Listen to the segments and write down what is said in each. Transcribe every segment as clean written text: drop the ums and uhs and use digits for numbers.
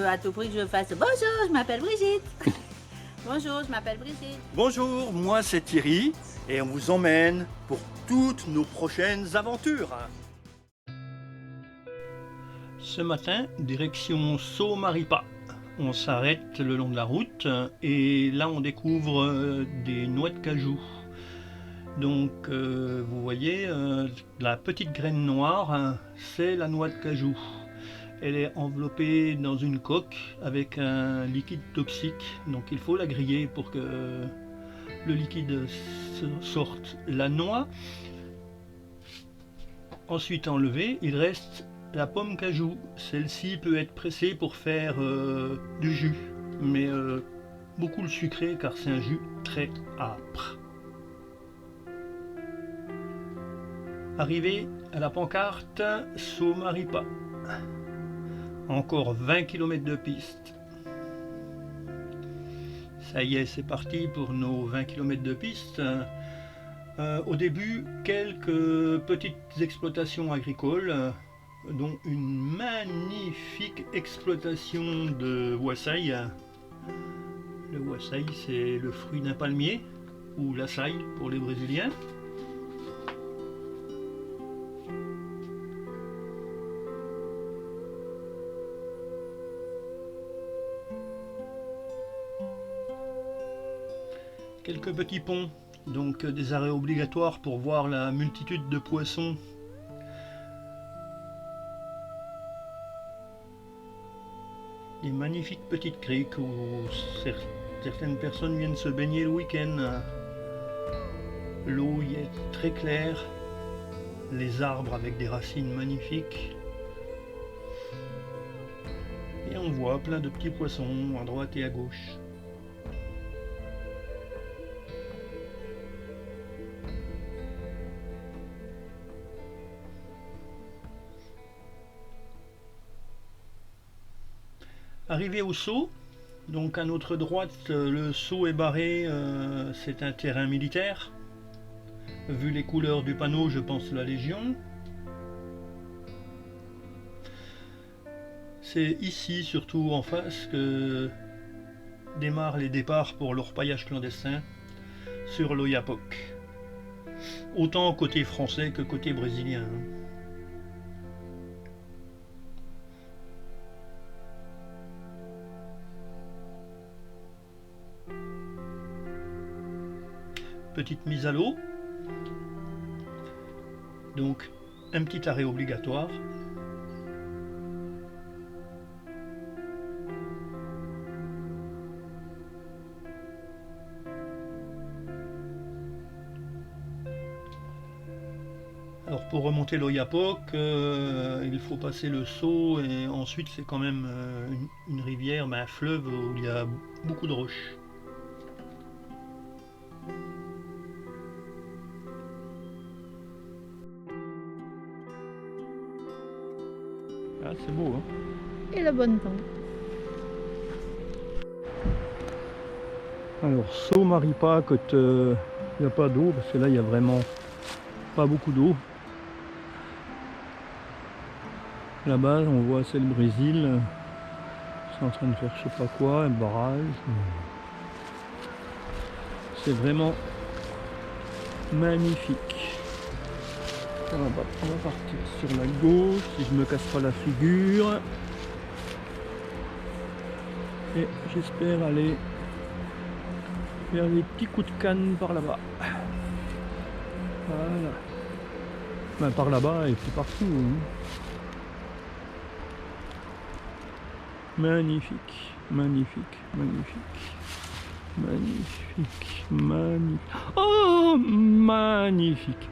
à tout prix que je fasse. Bonjour, je m'appelle Brigitte. Bonjour, je m'appelle Brigitte. Bonjour, moi c'est Thierry et on vous emmène pour toutes nos prochaines aventures. Ce matin, direction Saut-Maripa. On s'arrête le long de la route et là on découvre des noix de cajou. Donc vous voyez, la petite graine noire, c'est la noix de cajou. Elle est enveloppée dans une coque avec un liquide toxique, donc il faut la griller pour que le liquide sorte. La noix, ensuite enlevée, il reste la pomme cajou. Celle-ci peut être pressée pour faire du jus, mais beaucoup le sucré car c'est un jus très âpre. Arrivé à la pancarte Saut-Maripa. Encore 20 km de piste. Ça y est, c'est parti pour nos 20 km de piste. Au début, quelques petites exploitations agricoles, dont une magnifique exploitation de wassail. Le wassail, c'est le fruit d'un palmier, ou l'açaï pour les Brésiliens. Quelques petits ponts, donc des arrêts obligatoires pour voir la multitude de poissons. Des magnifiques petites criques où certaines personnes viennent se baigner le week-end. L'eau y est très claire, les arbres avec des racines magnifiques. Et on voit plein de petits poissons à droite et à gauche. Arrivé au saut, donc à notre droite, le saut est barré, c'est un terrain militaire. Vu les couleurs du panneau, je pense la Légion. C'est ici, surtout en face, que démarrent les départs pour l'orpaillage clandestin sur l'Oyapock. Autant côté français que côté brésilien. Petite mise à l'eau, donc un petit arrêt obligatoire. Alors pour remonter l'Oyapock, il faut passer le Saut et ensuite c'est quand même une rivière, un fleuve où il y a beaucoup de roches. Ah, c'est beau, hein? Et le bon temps. Alors, Saut-Maripa, quand il n'y a pas d'eau, parce que là, il n'y a vraiment pas beaucoup d'eau. Là-bas, on voit, c'est le Brésil. C'est en train de faire je sais pas quoi, un barrage. C'est vraiment magnifique. On va partir sur la gauche, si je me casse pas la figure. Et j'espère aller vers les petits coups de canne par là-bas. Voilà. Ben, par là-bas et puis partout. Hein. Magnifique, magnifique, magnifique. Magnifique, magnifique. Oh, magnifique.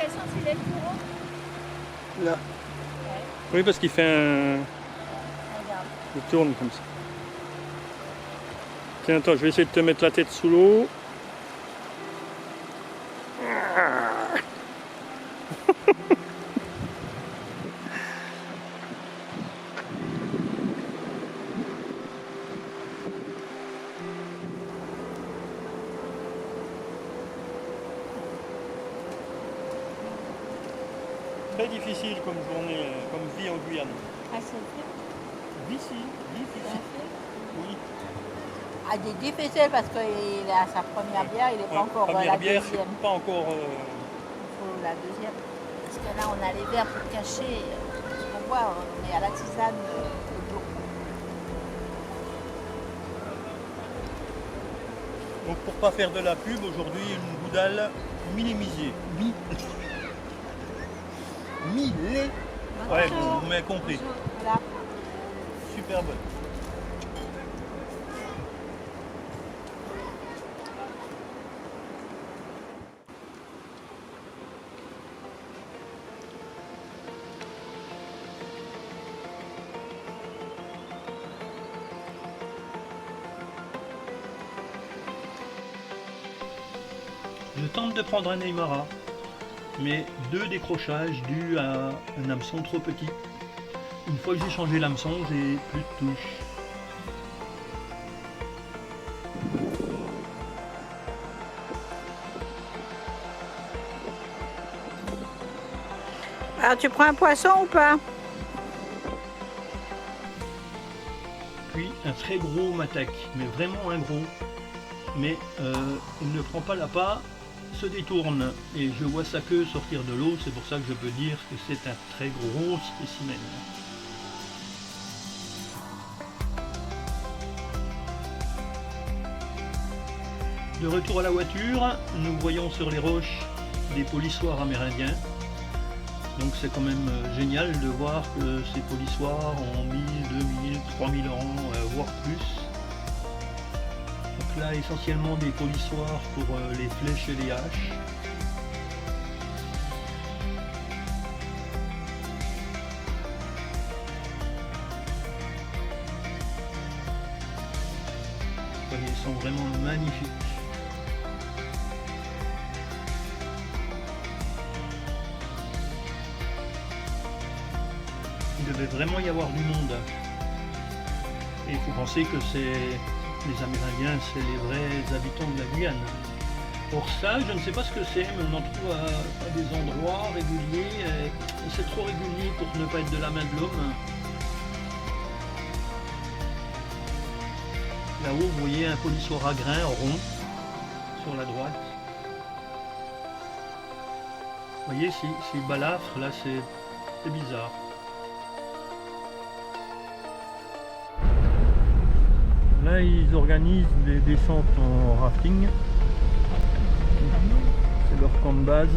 quel sens il est le taureau? Là. Ouais, Oui, parce qu'il fait un... regarde. Il tourne comme ça. Tiens, attends, je vais essayer de te mettre la tête sous l'eau. Très difficile comme journée, comme vie en Guyane. Ah, c'est vrai. Difficile. Oui. Ah, il est difficile parce qu'il a sa première bière, il n'est pas encore Première la bière, deuxième. pas encore. Il faut la deuxième. Parce que là, on a les verres pour cacher. On voit, on est à la tisane de l'eau. Donc pour pas faire de la pub, aujourd'hui une goudale minimisée. Mi-lait. Ouais, vous m'avez compris. Voilà. Super bonne. Je tente de prendre un Aymara, mais 2 décrochages dus à un hameçon trop petit. Une fois que j'ai changé l'hameçon, j'ai plus de touche. Alors, tu prends un poisson ou pas? Puis un très gros matek, mais vraiment un gros. Mais il ne prend pas l'appât, se détourne et je vois sa queue sortir de l'eau, c'est pour ça que je peux dire que c'est un très gros spécimen. De retour à la voiture, nous voyons sur les roches des polissoirs amérindiens. Donc c'est quand même génial de voir que ces polissoirs ont 1000, 2000, 3000 ans, voire plus. Donc là essentiellement des polissoirs pour les flèches et les haches. Ils sont vraiment magnifiques. Il devait vraiment y avoir du monde. Et il faut penser que les Amérindiens, c'est les vrais habitants de la Guyane. Pour ça, je ne sais pas ce que c'est, mais on en trouve à des endroits réguliers. Et c'est trop régulier pour ne pas être de la main de l'homme. Là-haut, vous voyez un polissoir à grains rond sur la droite. Vous voyez, si balafre, là, c'est bizarre. Là, ils organisent des descentes en rafting. C'est leur camp de base.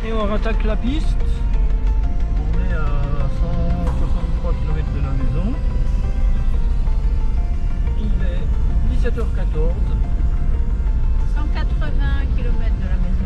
Et on rattaque la piste. On est à 163 km de la maison. Il est 17h14. 180 km de la maison.